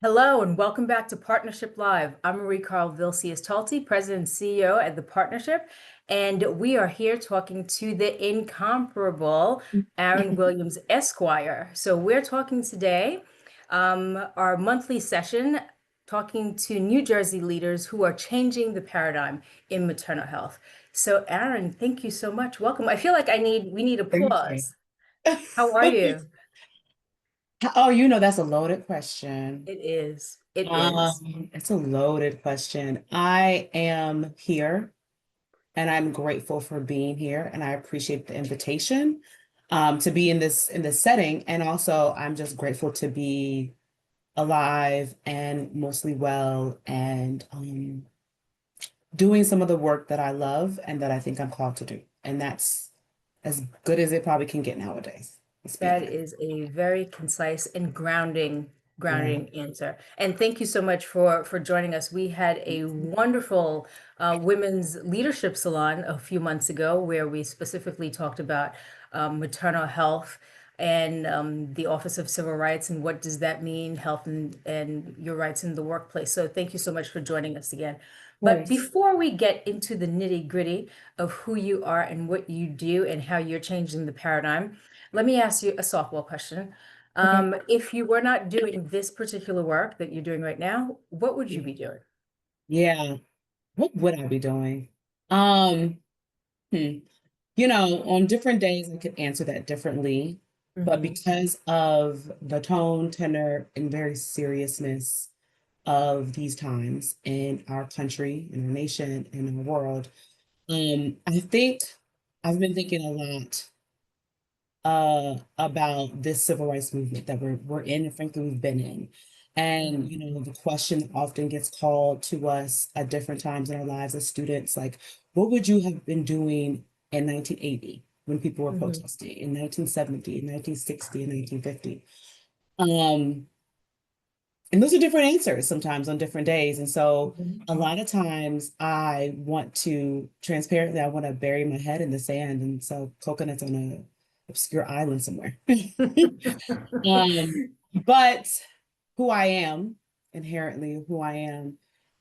Hello and welcome back to Partnership Live. I'm Mariekarl Vilceus-Talty, President and CEO at the Partnership, and we are here talking to the incomparable Aarin Williams Esquire. So we're talking today, our monthly session, talking to New Jersey leaders who are changing the paradigm in maternal health. So Aarin, thank you so much. Welcome. I feel like we need Thank you. applause. How are you? Oh, that's a loaded question. It is. It is. It's a loaded question. I am here and I'm grateful for being here and I appreciate the invitation to be in this setting. And also I'm just grateful to be alive and mostly well and doing some of the work that I love and that I think I'm called to do. And that's as good as it probably can get nowadays. Let's be That honest. is a very concise and grounding Yeah. grounding answer. And thank you so much for joining us. We had a wonderful women's leadership salon a few months ago where we specifically talked about maternal health and the Office of Civil Rights and what does that mean, health and your rights in the workplace. So thank you so much for joining us again. Of But course. before we get into the nitty-gritty of who you are and what you do and how you're changing the paradigm, let me ask you a softball question. Okay. If you were not doing this particular work that you're doing right now, what would you be doing? Yeah. What would I be doing? Um, hmm. On different days I could answer that differently, but Hmm. because of the tone, tenor, and very seriousness of these times in our country, in our nation, in our world, I think I've been thinking a lot about this civil rights movement that we're in, and frankly we've been in. And the question often gets called to us at different times in our lives as students, like, what would you have been doing in 1980 when people were Hmm. protesting, in 1970, in 1960, in 1950? Um, and those are different answers sometimes on different days. And so a lot of times I want to transparently, I want to bury my head in the sand and sell coconuts on a obscure island somewhere. Um, but who I am, inherently who I am,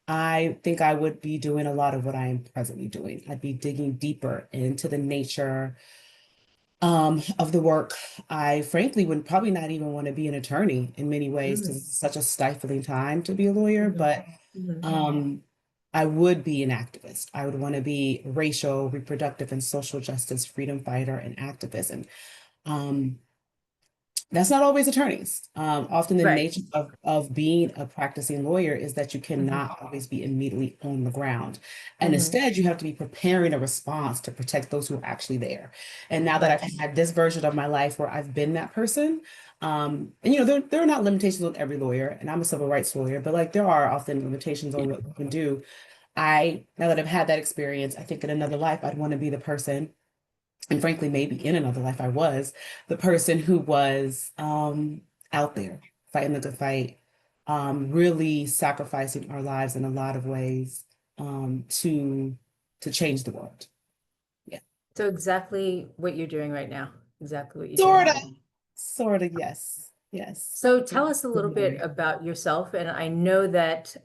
I think I would be doing a lot of what I am presently doing. I'd be digging deeper into the nature of the work. I frankly would probably not even want to be an attorney in many ways because Hmm. it's such a stifling time to be a lawyer, Hmm. but um, I would be an activist. I would want to be racial, reproductive, and social justice freedom fighter and activist. And um, that's not always attorneys. Often the Right. nature of being a practicing lawyer is that you Hmm. cannot always be immediately on the ground. And Hmm. instead, you have to be preparing a response to protect those who are actually there. And now that Right. I've had this version of my life where I've been that person, and there are not limitations on every lawyer, and I'm a civil rights lawyer, but like there are often limitations on what you can do. Now that I've had that experience, I think in another life, I'd want to be the person, and frankly, maybe in another life, I was the person who was out there fighting the good fight, really sacrificing our lives in a lot of ways to change the world. Yeah, So exactly what you're doing right now. Exactly what you're doing sort of, right now. sort of, yes, yes. So tell us a little bit about yourself. And I know that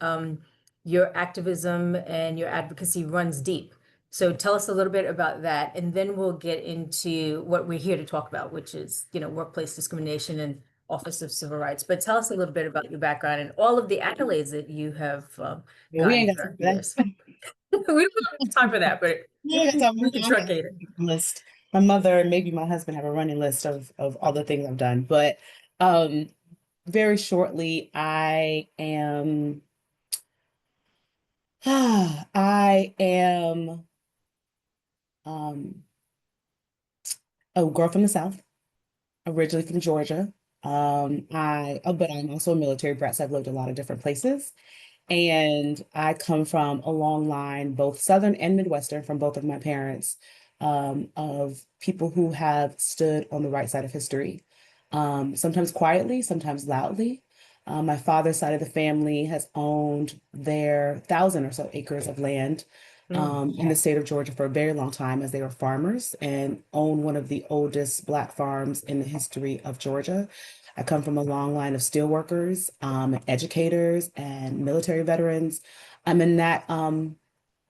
your activism and your advocacy runs deep. So tell us a little bit about that, and then we'll get into what we're here to talk about, which is, workplace discrimination and Office of Civil Rights. But tell us a little bit about your background and all of the accolades that you have Well, we gotten ain't got throughout time the for that. years. We don't have time for that, but We ain't got time for we that. can I got truncate it. a list. My mother and maybe my husband have a running list of all the things I've done, but um, very shortly, I am um, a girl from the South, originally from Georgia. But I'm also a military brat, so I've lived a lot of different places. And I come from a long line, both Southern and Midwestern, from both of my parents, of people who have stood on the right side of history, sometimes quietly, sometimes loudly. My father's side of the family has owned their 1,000 or so acres of land in the state of Georgia for a very long time as they were farmers and own one of the oldest Black farms in the history of Georgia. I come from a long line of steelworkers, educators, and military veterans. And that,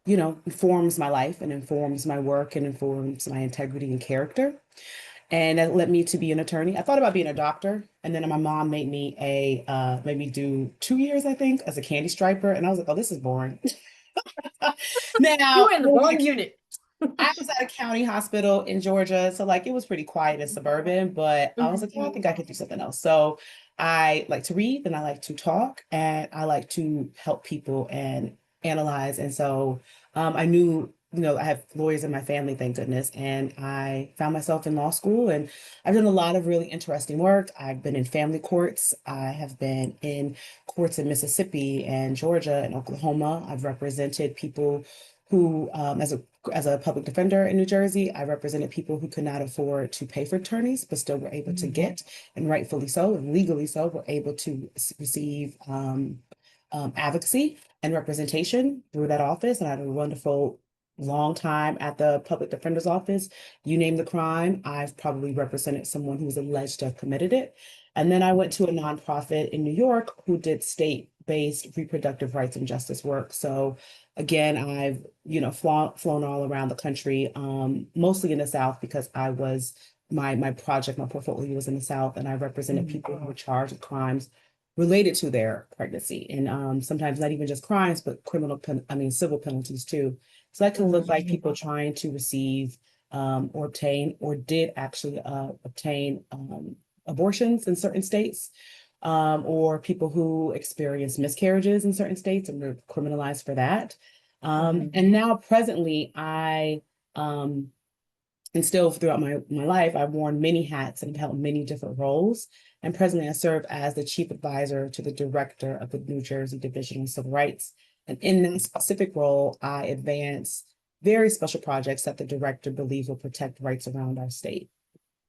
informs my life and informs my work and informs my integrity and character. And that led me to be an attorney. I thought about being a doctor, and then my mom made me do 2 years, I think, as a candy striper, and I was like, oh, this is boring. You Now, were in the wrong unit. I was at a county hospital in Georgia, so like it was pretty quiet and suburban, but I was like, oh, I think I could do something else. So I like to read and I like to talk and I like to help people and analyze. And so I knew, I have lawyers in my family, thank goodness. And I found myself in law school and I've done a lot of really interesting work. I've been in family courts. I have been in courts in Mississippi and Georgia and Oklahoma. I've represented people who, as a public defender in New Jersey, I represented people who could not afford to pay for attorneys, but still were able to get, and rightfully so, and legally so, were able to receive advocacy and representation through that office. And I had a wonderful long time at the public defender's office. You name the crime, I've probably represented someone who was alleged to have committed it. And then I went to a nonprofit in New York who did state-based reproductive rights and justice work. So again, I've, flown all around the country, mostly in the South because I was my project, my portfolio was in the South, and I represented people who were charged with crimes related to their pregnancy, and sometimes not even just crimes, but civil penalties too. So that can look like people trying to receive or obtain or did actually obtain abortions in certain states, or people who experience miscarriages in certain states and were criminalized for that. And now presently, and still throughout my life, I've worn many hats and held many different roles. And presently, I serve as the chief advisor to the director of the New Jersey Division of Civil Rights. And in that specific role, I advance very special projects that the director believes will protect rights around our state.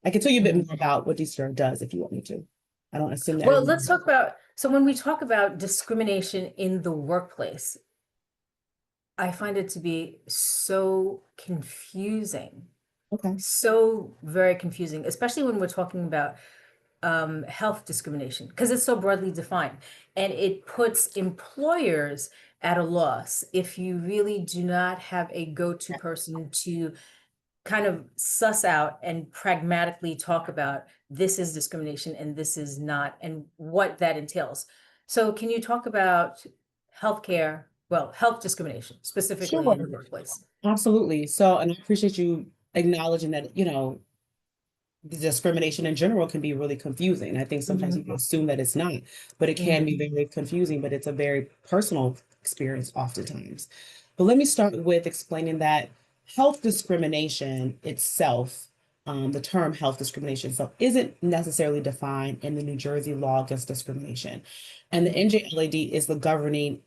I can tell you a bit more about what DCR does if you want me to. I don't assume that. Well, let's talk about, so when we talk about discrimination in the workplace, I find it to be so confusing. Okay. So very confusing, especially when we're talking about health discrimination, because it's so broadly defined and it puts employers at a loss if you really do not have a go-to person to kind of suss out and pragmatically talk about this is discrimination and this is not, and what that entails. So can you talk about healthcare, well, health discrimination specifically in the Sure. workplace? Absolutely. So, and I appreciate you acknowledging that, the discrimination in general can be really confusing. I think sometimes people assume that it's not, but it can be very confusing, but it's a very personal experience oftentimes. But let me start with explaining that health discrimination itself, the term health discrimination itself, isn't necessarily defined in the New Jersey law against discrimination. And the NJLAD is the governing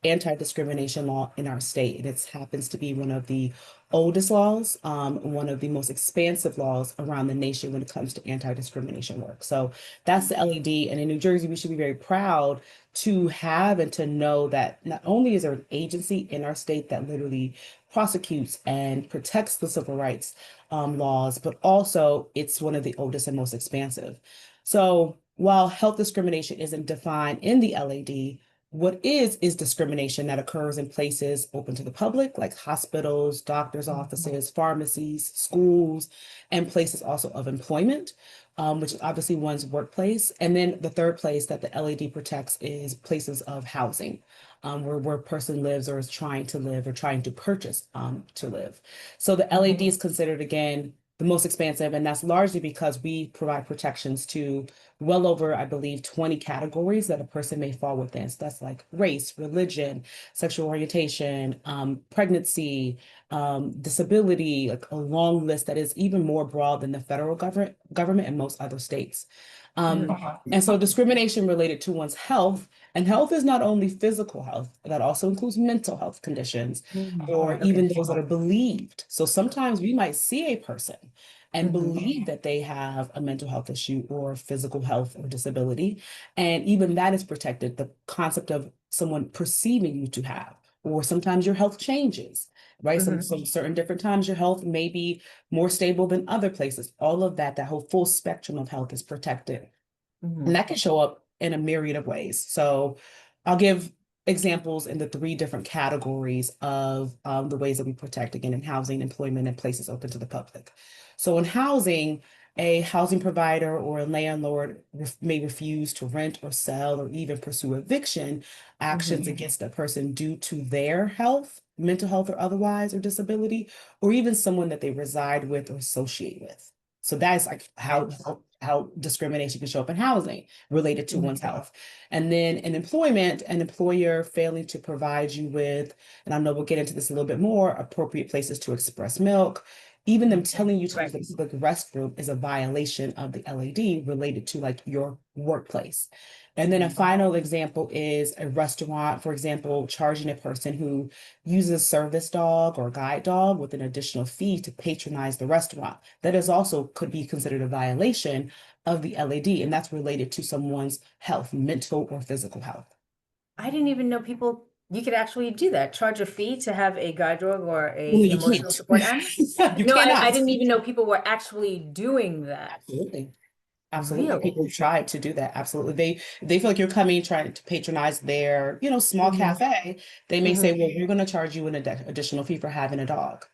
anti-discrimination law in our state. And it happens to be one of the oldest laws, one of the most expansive laws around the nation when it comes to anti-discrimination work. So that's the LAD. And in New Jersey, we should be very proud to have and to know that not only is there an agency in our state that literally prosecutes and protects the civil rights laws, but also it's one of the oldest and most expansive. So while health discrimination isn't defined in the LAD, what is discrimination that occurs in places open to the public, like hospitals, doctors' offices, pharmacies, schools, and places also of employment, which is obviously one's workplace. And then the third place that the LAD protects is places of housing, where a person lives or is trying to live or trying to purchase to live. So the LAD is considered, again, the most expansive, and that's largely because we provide protections to well over, I believe, 20 categories that a person may fall within. So that's like race, religion, sexual orientation, pregnancy, disability, like a long list that is even more broad than the federal government and most other states. And so discrimination related to one's health, and health is not only physical health, that also includes mental health conditions or even those that are believed. So sometimes we might see a person and believe that they have a mental health issue or physical health or disability. And even that is protected, the concept of someone perceiving you to have or sometimes your health changes, right? Some certain different times your health may be more stable than other places. All of that, that whole full spectrum of health is protected. And that can show up in a myriad of ways. So I'll give examples in the three different categories of the ways that we protect, again, in housing, employment, and places open to the public. So in housing, a housing provider or a landlord may refuse to rent or sell or even pursue eviction actions against a person due to their health, mental health or otherwise, or disability, or even someone that they reside with or associate with. So that's like how discrimination can show up in housing related to one's health. And then in employment, an employer failing to provide you with, and I know we'll get into this a little bit more, appropriate places to express milk. Even them telling you to use the public restroom is a violation of the LAD related to like your workplace. And then a final example is a restaurant, for example, charging a person who uses a service dog or guide dog with an additional fee to patronize the restaurant. That is also could be considered a violation of the LAD, and that's related to someone's health, mental or physical health. I didn't even know you could actually do that, charge a fee to have a guide dog or Well, a you emotional can't. support animal. You No, I cannot. didn't even know people were actually doing that. Absolutely. Absolutely. Really? People try to do that. Absolutely. They feel like you're coming trying to patronize their, small cafe. They may say, well, we're going to charge you an additional fee for having a dog.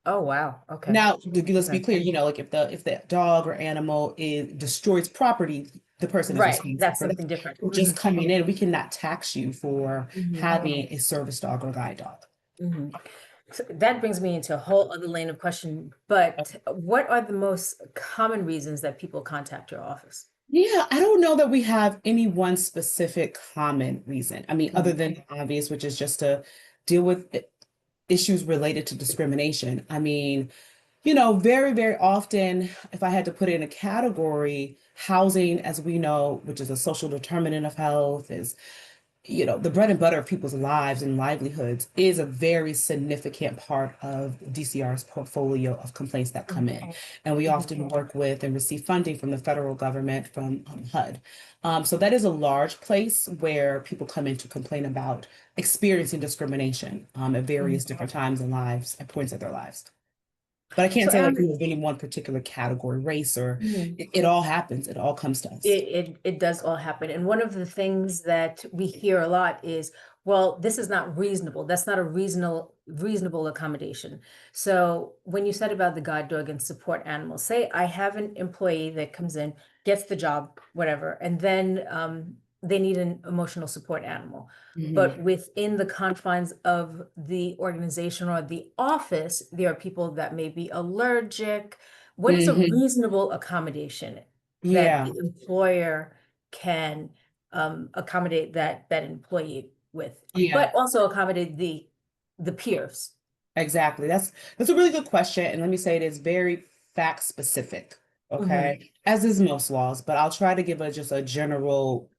Oh, wow. Okay. Now, let's be Okay. clear, like if the dog or animal destroys property, the person is Right. responsible That's for that. something different. Just coming in, we cannot tax you for Mhm. having a service dog or guide dog. Mhm. So that brings me into a whole other lane of question, but what are the most common reasons that people contact your office? Yeah, I don't know that we have any one specific common reason. I mean, other Mhm. than the obvious, which is just to deal with issues related to discrimination. I mean, very, very often, if I had to put it in a category, housing, as we know, which is a social determinant of health, is the bread and butter of people's lives and livelihoods is a very significant part of DCR's portfolio of complaints that come in. And we often work with and receive funding from the federal government from HUD. So that is a large place where people come in to complain about experiencing discrimination at various different times in lives, at points of their lives. But I can't So, say like there's any one particular category, race, or Mhm. it all happens. It all comes to us. It does all happen. And one of the things that we hear a lot is, well, this is not reasonable. That's not a reasonable accommodation. So when you said about the guide dog and support animals, say I have an employee that comes in, gets the job, whatever, and then they need an emotional support animal. But Mhm. within the confines of the organization or the office, there are people that may be allergic. What is a Mhm. reasonable accommodation that Yeah. the employer can accommodate that employee with, Yeah. but also accommodate the peers? Exactly. That's a really good question. And let me say it is very fact specific. Hmm. Okay. As is most laws, but I'll try to give just a general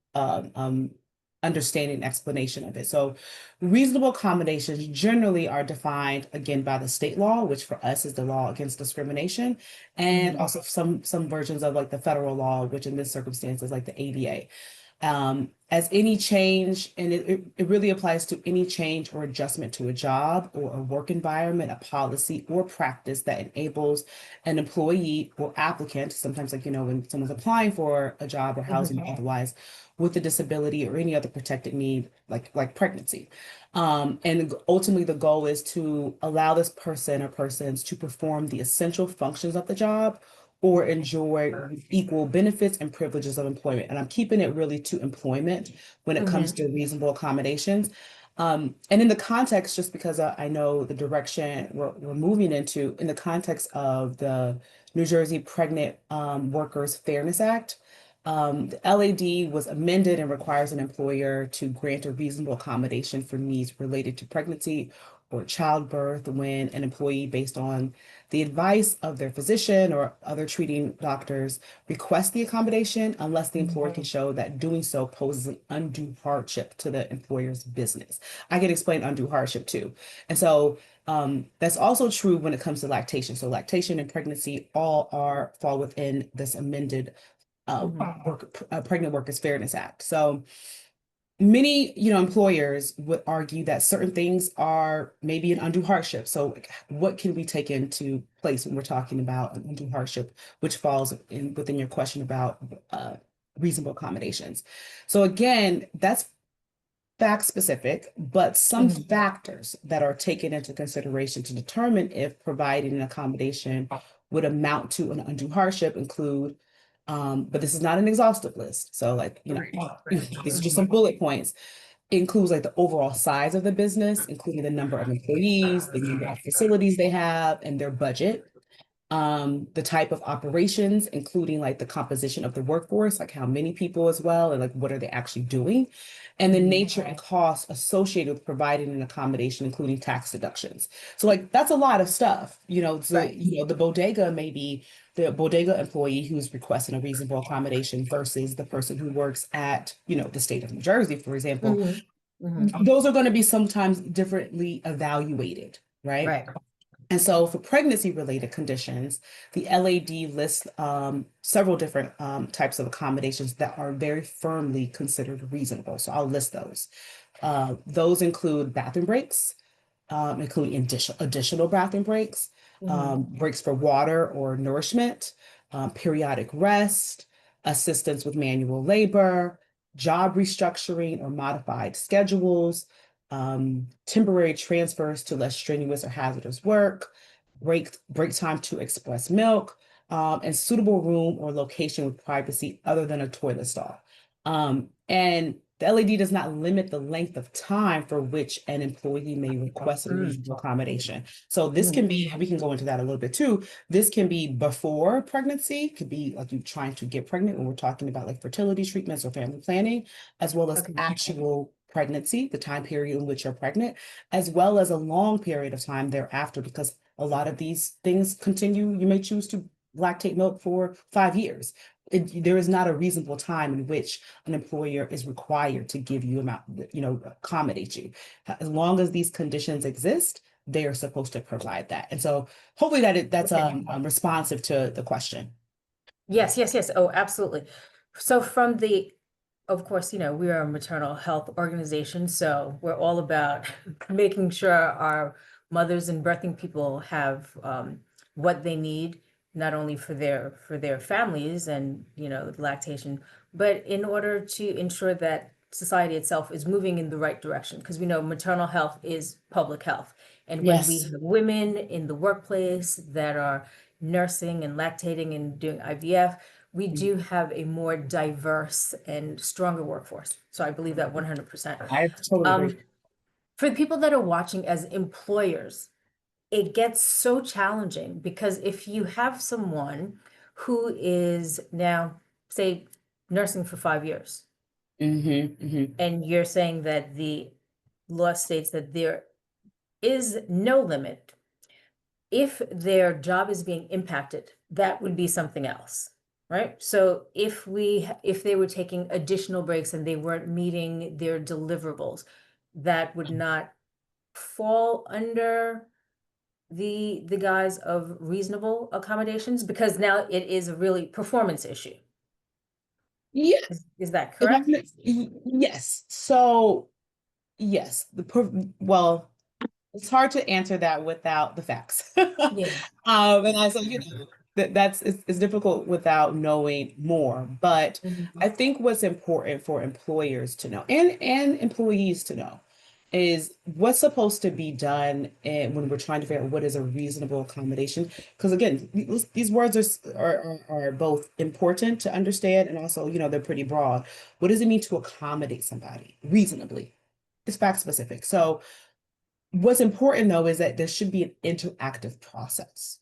understanding explanation of it. So reasonable accommodations generally are defined again by the state law, which for us is the law against discrimination, and Hmm. also some versions of like the federal law, which in this circumstance is like the ADA. As any change, and it really applies to any change or adjustment to a job or a work environment, a policy or practice that enables an employee or applicant, sometimes like, when someone's applying for a job or housing or otherwise, with a disability or any other protected need, like pregnancy. And ultimately the goal is to allow this person or persons to perform the essential functions of the job or enjoy equal benefits and privileges of employment. And I'm keeping it really to employment when it comes Hmm. to reasonable accommodations. And in the context, just because I know the direction we're moving into, in the context of the New Jersey Pregnant Workers Fairness Act, the LAD was amended and requires an employer to grant a reasonable accommodation for needs related to pregnancy or childbirth when an employee, based on the advice of their physician or other treating doctors, request the accommodation unless the employer can show that doing so poses an undue hardship to the employer's business. I can explain undue hardship too. And so that's also true when it comes to lactation. So lactation and pregnancy all fall within this amended Hmm. Pregnant Workers Fairness Act. So many, employers would argue that certain things are maybe an undue hardship. So like, what can we take into place when we're talking about an undue hardship, which falls within your question about reasonable accommodations? So again, that's fact specific, but some Mhm. factors that are taken into consideration to determine if providing an accommodation would amount to an undue hardship include, but this is not an exhaustive list. So like, these are just some Mhm. bullet points. It includes like the overall size of the business, including the number of employees, the number of facilities they have, and their budget, the type of operations, including like the composition of the workforce, like how many people as well, and like what are they actually doing, and the Mhm. nature and costs associated with providing an accommodation, including tax deductions. So like that's a lot of stuff, so Right. the bodega may be the bodega employee who's requesting a reasonable accommodation versus the person who works at, the state of New Jersey, for example. Mhm. Mhm. Those are going to be sometimes differently evaluated, right? Right. And so for pregnancy related conditions, the LAD lists several different types of accommodations that are very firmly considered reasonable. So I'll list those. Those include bathroom breaks, including additional bathroom breaks, Mhm. breaks for water or nourishment, periodic rest, assistance with manual labor, job restructuring or modified schedules, temporary transfers to less strenuous or hazardous work, break time to express milk, and suitable room or location with privacy other than a toilet stall. And the LED does not limit the length of time for which an employee may request a Mm. reasonable accommodation. So this Mhm. can be, we can go into that a little bit too. This can be before pregnancy, could be like you trying to get pregnant when we're talking about like fertility treatments or family planning, as well as Okay. actual pregnancy, the time period in which you're pregnant, as well as a long period of time thereafter, because a lot of these things continue. You may choose to lactate milk for 5 years. There is not a reasonable time in which an employer is required to give you amount, accommodate you. As long as these conditions exist, they are supposed to provide that. And so hopefully that's Okay. responsive to the question. Yes, yes, yes. Oh, absolutely. So from the, of course, we are a maternal health organization, so we're all about making sure our mothers and birthing people have what they need, not only for their families and, lactation, but in order to ensure that society itself is moving in the right direction, because we know maternal health is public health. And when we Yes. have women in the workplace that are nursing and lactating and doing IVF, we do have a more diverse and stronger workforce. So I believe that 100%. I totally agree. Um, for the people that are watching as employers, it gets so challenging because if you have someone who is now, say, nursing for 5 years, Hmm. and you're saying that the law states that there is no limit. If their job is being impacted, that would be something else, right? So if they were taking additional breaks and they weren't meeting their deliverables, that would not fall under the guise of reasonable accommodations because now it is a really performance issue. Yeah. Is that If correct? yes. So yes, well, it's hard to answer that without the facts. Yeah. And I so that's it's difficult without knowing more. But Mhm. I think what's important for employers to know and employees to know is what's supposed to be done and when we're trying to figure out what is a reasonable accommodation. Because again, these words are both important to understand and also, they're pretty broad. What does it mean to accommodate somebody reasonably? It's fact specific. So what's important though is that there should be an interactive process.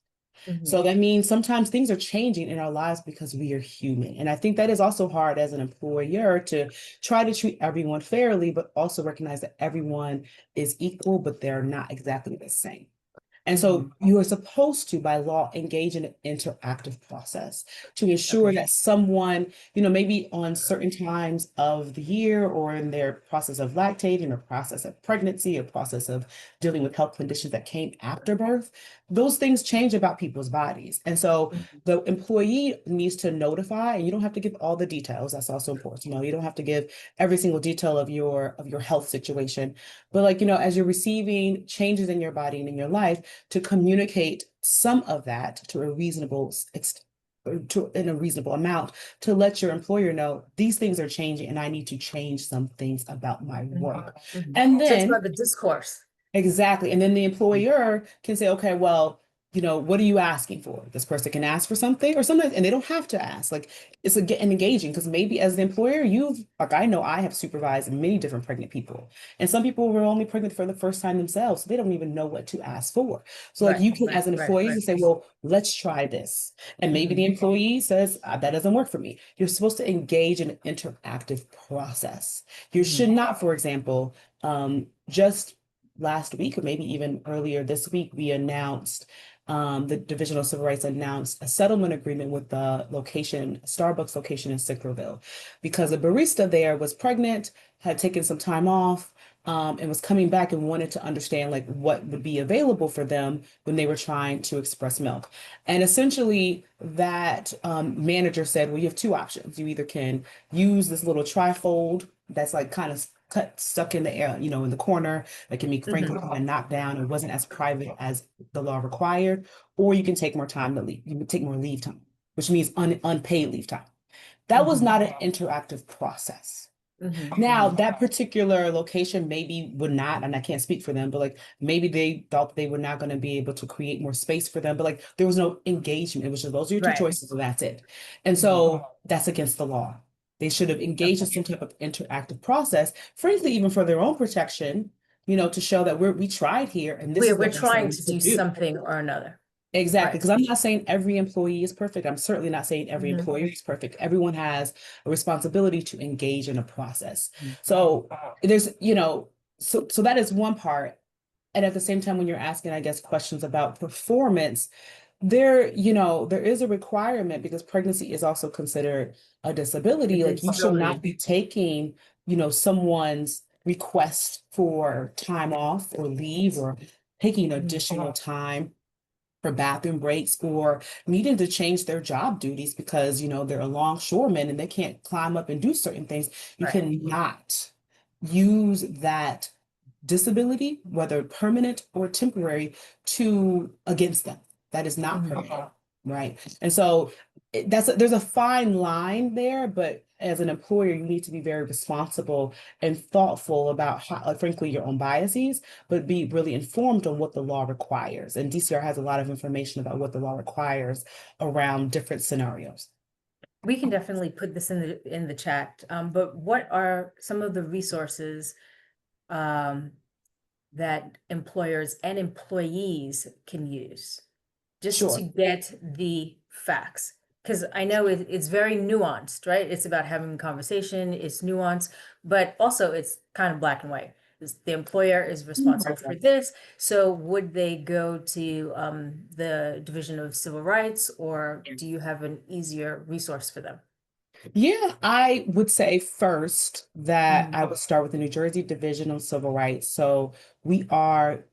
So Mhm. that means sometimes things are changing in our lives because we are human. And I think that is also hard as an employer to try to treat everyone fairly, but also recognize that everyone is equal, but they're not exactly the same. And Mhm. so you are supposed to, by law, engage in an interactive process to ensure Okay. that someone, maybe on certain times of the year or in their process of lactating or process of pregnancy or process of dealing with health conditions that came after birth, those things change about people's bodies. And so Mhm. the employee needs to notify, and you don't have to give all the details. That's also important. You don't have to give every single detail of your health situation. But like, as you're receiving changes in your body and in your life, to communicate some of that to a reasonable in a reasonable amount to let your employer know these things are changing and I need to change some things about my Mhm. work. Mhm. And So it's then about the discourse. exactly. And then the Mhm. employer can say, okay, well, what are you asking for? This person can ask for something or sometimes, and they don't have to ask. Like it's engaging because maybe as the employer, like I know I have supervised many different pregnant people. And some people were only pregnant for the first time themselves. So they don't even know what to ask for. So like Right, you can, right, as an right, employee, you right. say, well, let's try this. And maybe the Mhm. employee says, that doesn't work for me. You're supposed to engage in an interactive process. You should Mhm. not, for example, just last week, or maybe even earlier this week, we announced the Division of Civil Rights announced a settlement agreement with the Starbucks location in Centerville, because a barista there was pregnant, had taken some time off, and was coming back and wanted to understand like what would be available for them when they were trying to express milk. And essentially, that manager said, well, you have two options. You either can use this little trifold that's like kind of cut stuck in the air, in the corner that can be frankly Mhm. kind of knocked down. It wasn't as private as the law required, or you can take more time to leave. You can take more leave time, which means unpaid leave time. That was Mhm. not an interactive process. Mhm. Now, Mhm. that particular location maybe would not, and I can't speak for them, but like maybe they thought they were not going to be able to create more space for them, but like there was no engagement. It was just those are your two Right. choices, and that's it. And Mhm. so that's against the law. They should have engaged in Okay. some type of interactive process, frankly, even for their own protection, to show that we tried here and this is We're the best that trying we to do could do. something or another. Exactly, Right. because I'm not saying every employee is perfect. I'm certainly not saying every Mhm. employer is perfect. Everyone has a responsibility to engage in a process. Mhm. So there's, so that is one part. And at the same time, when you're asking, I guess, questions about performance, there is a requirement because pregnancy is also considered a A disability. Like you should not disability. be taking, someone's request for time off or leave or taking Mhm. additional time for bathroom breaks or needing to change their job duties because they're a longshoreman and they can't climb up and do certain things. You Right. cannot use that disability, whether permanent or temporary, to against them. That is not Mhm. permanent, right? And so there's a fine line there, but as an employer, you need to be very responsible and thoughtful about how, frankly, your own biases, but be really informed on what the law requires. And DCR has a lot of information about what the law requires around different scenarios. We can definitely put this in the chat. But what are some of the resources um, that employers and employees can use just to Sure. get the facts? Because I know it's very nuanced, right? It's about having a conversation, it's nuanced, but also it's kind of black and white. The employer is responsible for this. So would they go to the Division of Civil Rights, or do you have an easier resource for them? Yeah, I would say first that Mhm. I would start with the New Jersey Division of Civil Rights. So we are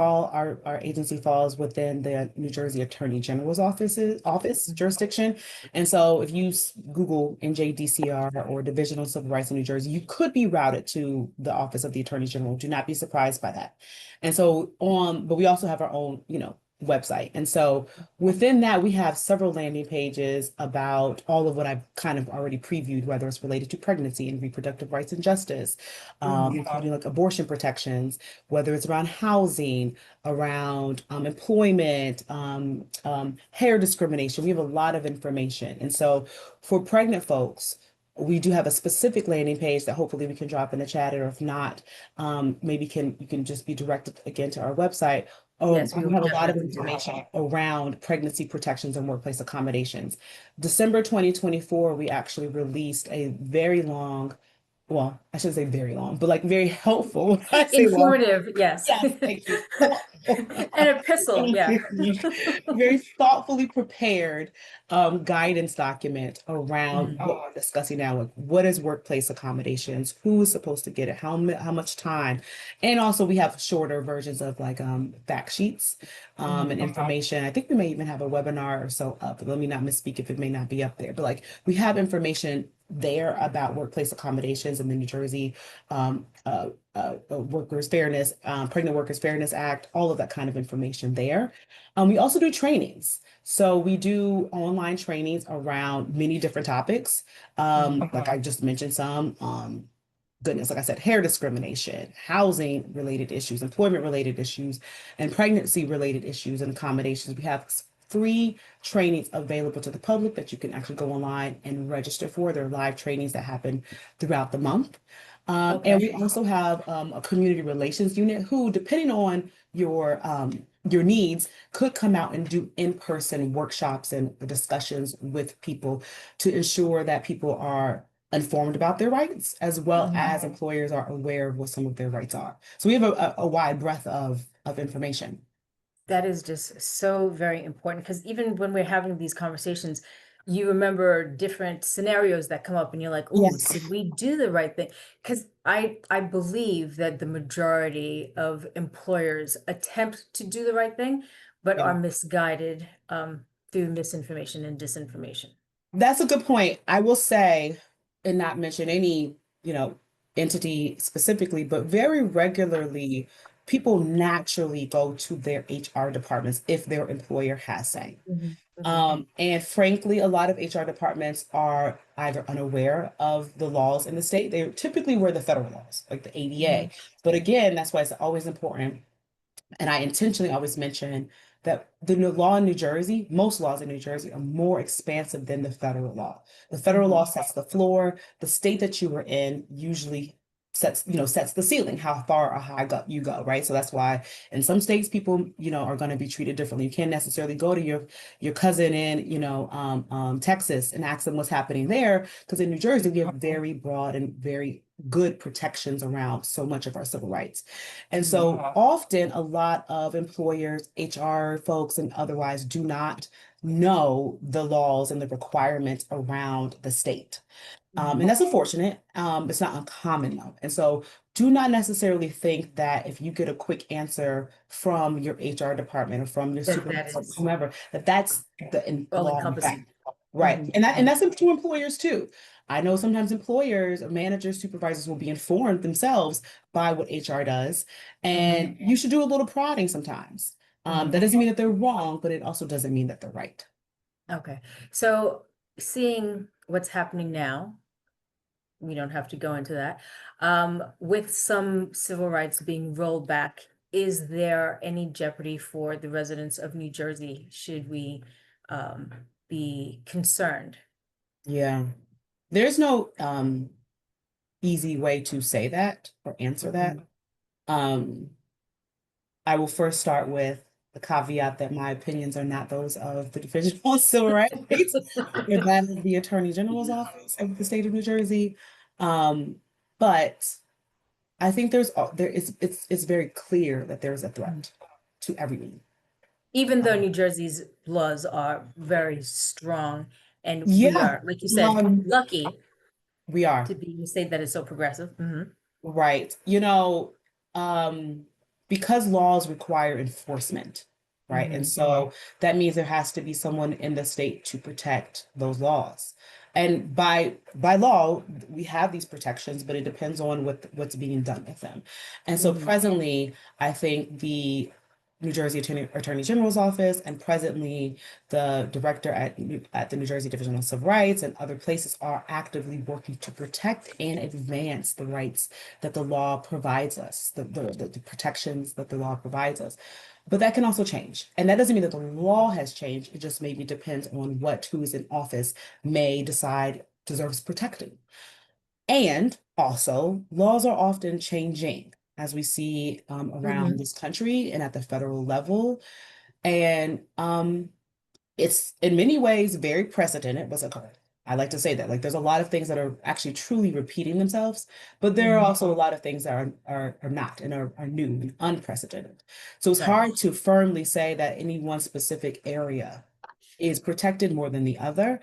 our agency falls within the New Jersey Attorney General's office Mhm. jurisdiction. And so if you Google NJDCR or Division of Civil Rights in New Jersey, you could be routed to the office of the Attorney General. Do not be surprised by that. And so but we also have our own, website. And so within that, we have several landing pages about all of what I've kind of already previewed, whether it's related to pregnancy and reproductive rights and justice, Mhm. including like abortion protections, whether it's around housing, around employment, hair discrimination. We have a lot of information. And so for pregnant folks, we do have a specific landing page that hopefully we can drop in the chat, or if not, maybe you can just be directed again to our website. Yes, we We will have a lot of definitely do that. information around pregnancy protections and workplace accommodations. December 2024, we actually released a very long well, I shouldn't say very long, but like very helpful. When I say long, Informative, yes. yes, thank you. Thoughtful. An epistle, Thank yeah. you. Very thoughtfully prepared guidance document around Mhm. what we're discussing now. Like, what is workplace accommodations? Who is supposed to get it? How much time? And also, we have shorter versions of like fact sheets and Mhm. information. I think we may even have a webinar or so up. Let me not misspeak if it may not be up there, but like we have information there about workplace accommodations in the New Jersey um, uh, Workers Fairness, Pregnant Workers Fairness Act, all of that kind of information there. We also do trainings. So we do online trainings around many different topics. Mhm. Like I just mentioned some, goodness, like I said, hair discrimination, housing related issues, employment related issues, and pregnancy related issues and accommodations. We have free trainings available to the public that you can actually go online and register for. There are live trainings that happen throughout the month. And Okay. we also have a community relations unit who, depending on your needs, could come out and do in-person workshops and discussions with people to ensure that people are informed about their rights, as well Mhm. as employers are aware of what some of their rights are. So we have a wide breadth of information. That is just so very important because even when we're having these conversations, you remember different scenarios that come up and you're like, "Oh, Yes. did we do the right thing?" Because I believe that the majority of employers attempt to do the right thing, but Yeah. are misguided through misinformation and disinformation. That's a good point. I will say, and not mention any, you know, entity specifically, but very regularly, people naturally go to their HR departments if their employer has say. Mhm. Mhm. And frankly, a lot of HR departments are either unaware of the laws in the state. They typically were the federal laws, like the ADA. Mhm. But again, that's why it's always important, and I intentionally always mention that the new law in New Jersey, most laws in New Jersey are more expansive than the federal law. The federal law Mhm. sets the floor. The state that you were in usually sets the ceiling, how far or high you go, right? So that's why in some states people, are going to be treated differently. You can't necessarily go to your cousin in, Texas and ask them what's happening there, because in New Jersey we have very broad and very good protections around so much of our civil rights. And Mhm. so often a lot of employers, HR folks, and otherwise do not know the laws and the requirements around the state. And Mhm. that's unfortunate. It's not uncommon though. And so do not necessarily think that if you get a quick answer from your HR department or from your That that supervisor, is whomever, that's the all law in encompassing. fact. Right. Mhm. And Mhm. that's to employers too. I know sometimes employers, managers, supervisors will be informed themselves by what HR does. Mhm. And you should do a little prodding sometimes. That Mhm. doesn't mean that they're wrong, but it also doesn't mean that they're right. Okay. So seeing what's happening now, we don't have to go into that. With some civil rights being rolled back, is there any jeopardy for the residents of New Jersey? Should we um, be concerned? Yeah. There's no easy way to say that or answer that. Mhm. Um, I will first start with the caveat that my opinions are not those of the Division on Civil Rights or that of the Attorney General's office of the state of New Jersey. Um, but I think there is it's very clear that there is a threat to everyone. Even though New Jersey's laws are very strong, and we Yeah, are, like you said, um, lucky we are. to be in a state that is so progressive. Right. Um, because laws require enforcement, right? And Mhm. so that means there has to be someone in the state to protect those laws. And by law, we have these protections, but it depends on what's being done with them. And so Mhm. presently, I think the New Jersey Attorney General's office and presently the director at the New Jersey Division of Civil Rights and other places are actively working to protect and advance the rights that the law provides us, the protections that the law provides us. But that can also change. And that doesn't mean that the law has changed. It just maybe depends on who is in office may decide deserves protecting. And also, laws are often changing as we see around Mhm. this country and at the federal level. And it's in many ways very precedented what's occurred. I like to say that, like, there's a lot of things that are actually truly repeating themselves, but there are also a lot of things that are not and are new and unprecedented. So it's Right. hard to firmly say that any one specific area is protected more than the other,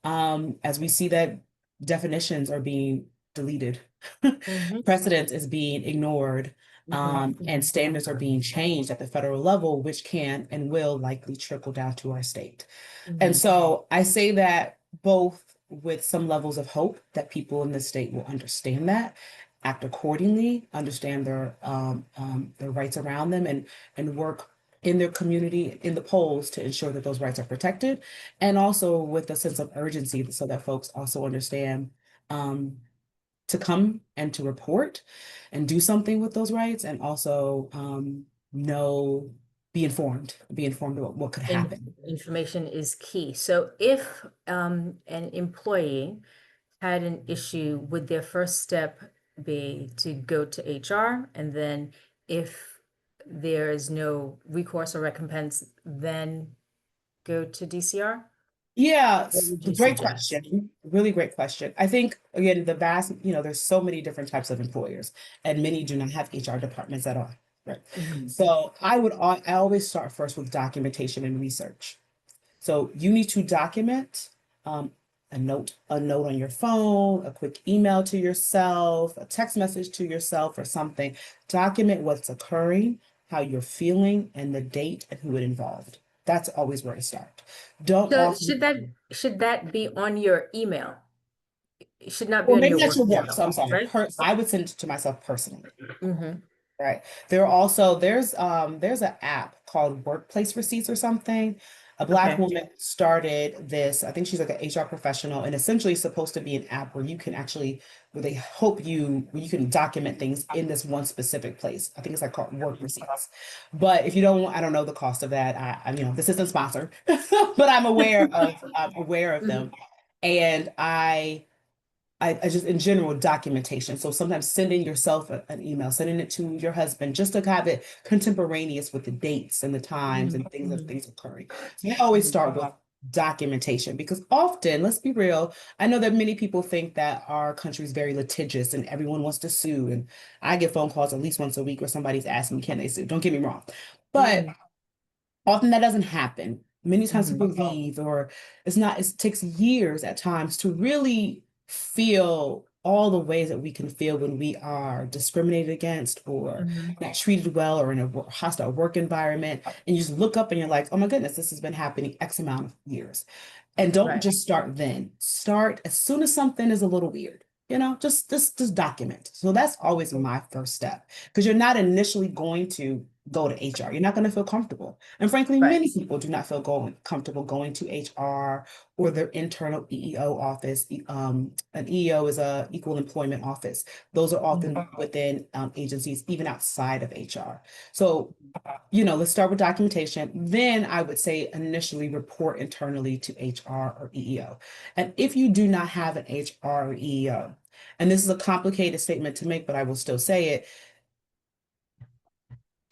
as we see that definitions are being deleted, Hmm. precedence is being ignored, and standards are being changed at the federal level, which can and will likely trickle down to our state. And so I say that both with some levels of hope that people in the state will understand that, act accordingly, understand their rights around them, and work in their community, in the polls, to ensure that those rights are protected, and also with a sense of urgency so that folks also understand um, to come and to report and do something with those rights, and also know, be informed about what could happen. Information is key. So if an employee had an issue, would their first step be to go to HR? And then if there is no recourse or recompense, then go to DCR? Yeah, What would you great suggest? question. Really great question. I think, again, there's so many different types of employers, and many do not have HR departments at all. Right. Mhm. So I always start first with documentation and research. So you need to document um, a note on your phone, a quick email to yourself, a text message to yourself, or something. Document what's occurring, how you're feeling, and the date and who it involved. That's always where to start. Don't So offer, should that be on your email? It should not be or on maybe your that's work your work. So email, I'm sorry. right? I would send it to myself personally. Hmm. Right. There are also there's an app called Workplace Receipts or something. A Black Okay. woman started this. I think she's like an HR professional, and essentially it's supposed to be an app where you can actually where you can document things in this one specific place. I think it's like called Work Receipts. But if you don't, I don't know the cost of that. This isn't sponsored, but I'm aware of them, Mhm. and I just in general documentation. So sometimes sending yourself an email, sending it to your husband, just to have it contemporaneous with the dates and the times Mhm. and Mhm. things occurring. So I always Mhm. start with documentation, because often, let's be real, I know that many people think that our country is very litigious and everyone wants to sue. And I get phone calls at least once a week where somebody's asking me, can they sue? Don't get me wrong. But Mhm. often that doesn't happen. Many times Mhm. people leave, or it takes years at times to really feel all the ways that we can feel when we are discriminated against or Mhm. not treated well, or in a hostile work environment. And you just look up and you're like, oh my goodness, this has been happening X amount of years. And don't Right. just start then. Start as soon as something is a little weird. Just document. So that's always my first step, because you're not initially going to go to HR. You're not going to feel comfortable. And frankly, Right. many people do not feel comfortable going to HR or their internal EEO office. An EEO is a equal employment office. Those are often Mhm. within agencies, even outside of HR. So let's start with documentation. Then I would say initially report internally to HR or EEO. And if you do not have an HR or EEO, and this is a complicated statement to make, but I will still say it,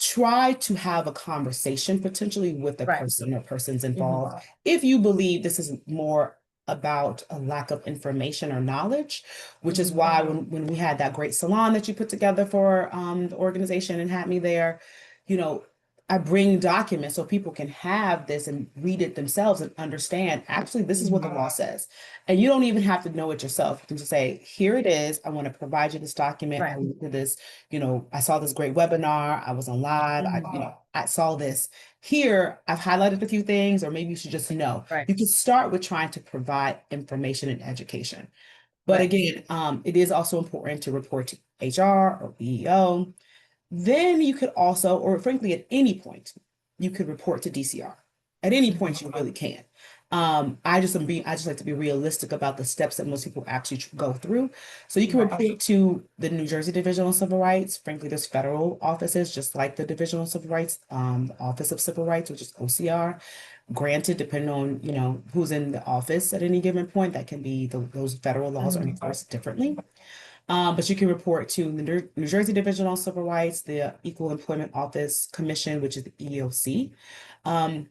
try to have a conversation potentially with the Right. person or persons Mhm. involved. If you believe this is more about a lack of information or knowledge, which is Mhm. why when we had that great salon that you put together for the organization and had me there, you know, I bring documents so people can have this and read it themselves and understand, actually, this is what the Mhm. law says. And you don't even have to know it yourself. You can just say, here it is. I want to provide you this document. I Right. looked at this, I saw this great webinar. I was on live. Mhm. I saw this. Here, I've highlighted a few things, or maybe you should just know. Right. You can start with trying to provide information and education. But Right. again, it is also important to report to HR or EEO. Then you could also, or frankly, at any point, you could report to DCR. At any Mhm. point, you really can. I just like to be realistic about the steps that most people actually go through. So you can Right. report to the New Jersey Division on Civil Rights. Frankly, there's federal offices, just like the Division on Civil Rights, the Office of Civil Rights, which is OCR. Granted, depending on, who's in the office at any given point, that can be those federal laws are Mhm. enforced differently. But you can report to the New Jersey Division on Civil Rights, the Equal Employment Office Commission, which is the EEOC. Um,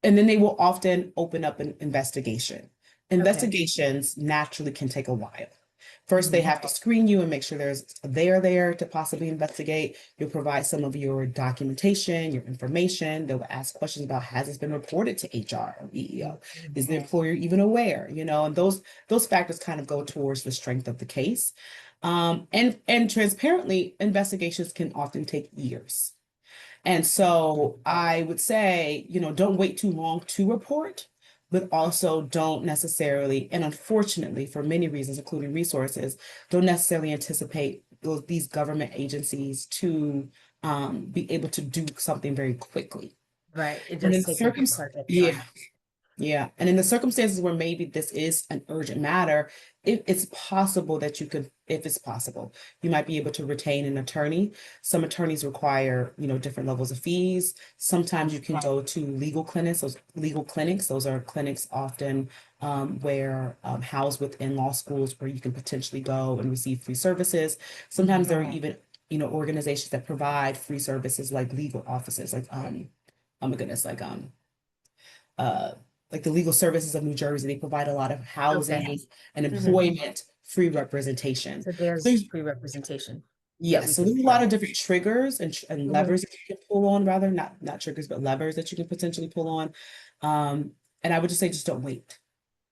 and then they will often open up an investigation. Okay. investigations naturally can take a while. First, they Hmm. have to screen you and make sure they're there to possibly investigate. You'll provide some of your documentation, your information. They'll ask questions about, has this been reported to HR or EEO? Is the employer even aware? And those factors kind of go towards the strength of the case. And transparently, investigations can often take years. And so I would say, don't wait too long to report, but also don't necessarily, and unfortunately, for many reasons, including resources, don't necessarily anticipate these government agencies to be able to do something very quickly. Right. It And does take quite a bit of yeah, time. yeah. And in the circumstances where maybe this is an urgent matter, it's possible that if it's possible, you might be able to retain an attorney. Some attorneys require, different levels of fees. Sometimes you can go to legal clinics. Those are clinics often where housed within law schools where you can potentially go and receive free services. Sometimes there are even, organizations that provide free services like legal offices, like oh my goodness, uh, like the Legal Services of New Jersey. They provide a lot of Okay. housing and Hmm. employment free representation. So So there's there's, pre-representation that we yes, so can there's a lot try. of different triggers and Hmm. levers that you can pull on, rather, not triggers, but levers that you can potentially pull on. Um, and I would just say, just don't wait.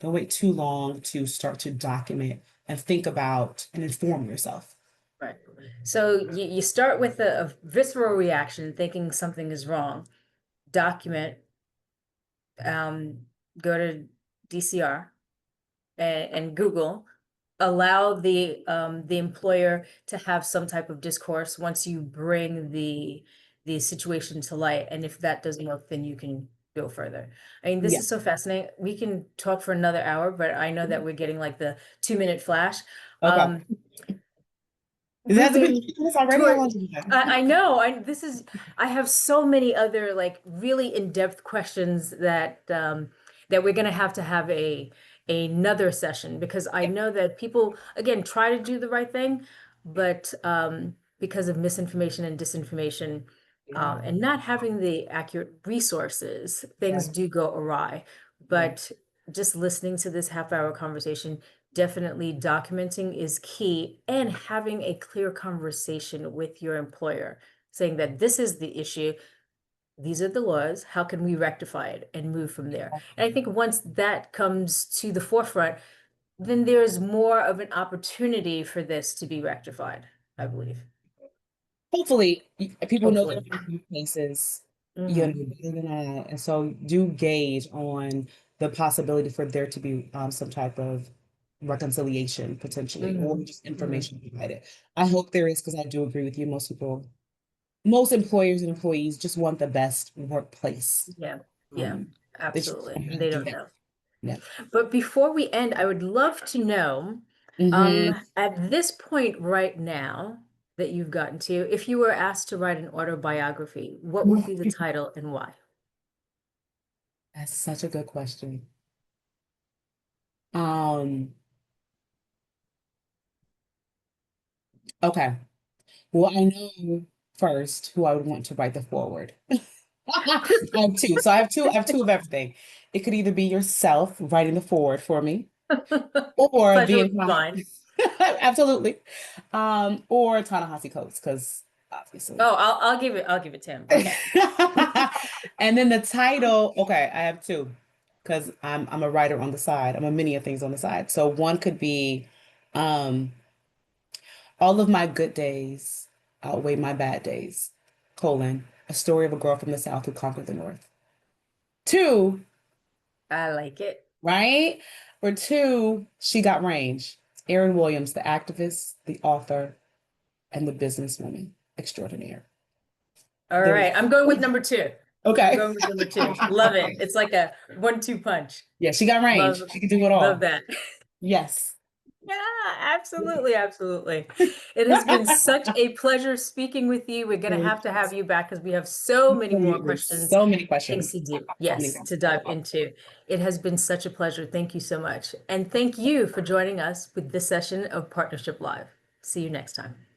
Don't wait too long to start to document and think about and inform yourself. Right. So you start with a visceral reaction, thinking something is wrong. Document, um, go to DCR and Google, allow the employer to have some type of discourse once you bring the situation to light. And if that doesn't work, then you can go further. I mean, this Yeah. is so fascinating. We can talk for another hour, but I know that we're getting like the 2-minute flash. Okay. Um, It hasn't been moving this already. How toward, long did you have? I know, I have so many other like really in-depth questions that we're gonna have to have another session, because I know that people, again, try to do the right thing, but because of misinformation and disinformation, Yeah. and not having the accurate resources, Yeah. things do go awry. Yeah. But just listening to this half-hour conversation, definitely documenting is key, and having a clear conversation with your employer saying that this is the issue, these are the laws, how can we rectify it and move from there. And I think once that comes to the forefront, then there's more of an opportunity for this to be rectified, I believe. Hopefully, people know Hopefully. their places, Hmm. better than I, and so do gauge on the possibility for there to be some type of reconciliation potentially, or Hmm. just Hmm. information provided. I hope there is, because I do agree with you. Most employers and employees just want the best workplace. Yeah, yeah, Um, they just absolutely. don't know how to They do don't that. know. Yeah. But before we end, I would love to know, Hmm. at this point right now that you've gotten to, if you were asked to write an autobiography, what would be the title and why? That's such a good question. Um, okay. Well, I know first who I would want to write the forward. I have two. So I have two of everything. It could either be yourself writing the forward for me, or Pleasure the was entire mine. absolutely. Or Ta-Nehisi Coates, because obviously. Oh, I'll give it to him. Okay. And then the title, okay, I have two, because I'm a writer on the side. I'm a many of things on the side. So one could be um all of my good days outweigh my bad days, colon, a story of a girl from the South who conquered the North. Two, I like it. right? Or two, she got range. Aarin Williams, the activist, the author, and the businesswoman extraordinaire. All There. right. I'm going with number two. I'm Okay. going with number two. Love it. It's like a 1-2 punch. Yeah, she got range. Love, She can do it love all. that. Yes. Yeah, absolutely, absolutely. It has been such a pleasure speaking with you. We're going to have you back because we have so many more Absolutely. questions, So many things questions. to do. So many Yes, to questions. dive into. It has been such a pleasure. Thank you so much. And thank you for joining us with this session of Partnership Live. See you next time.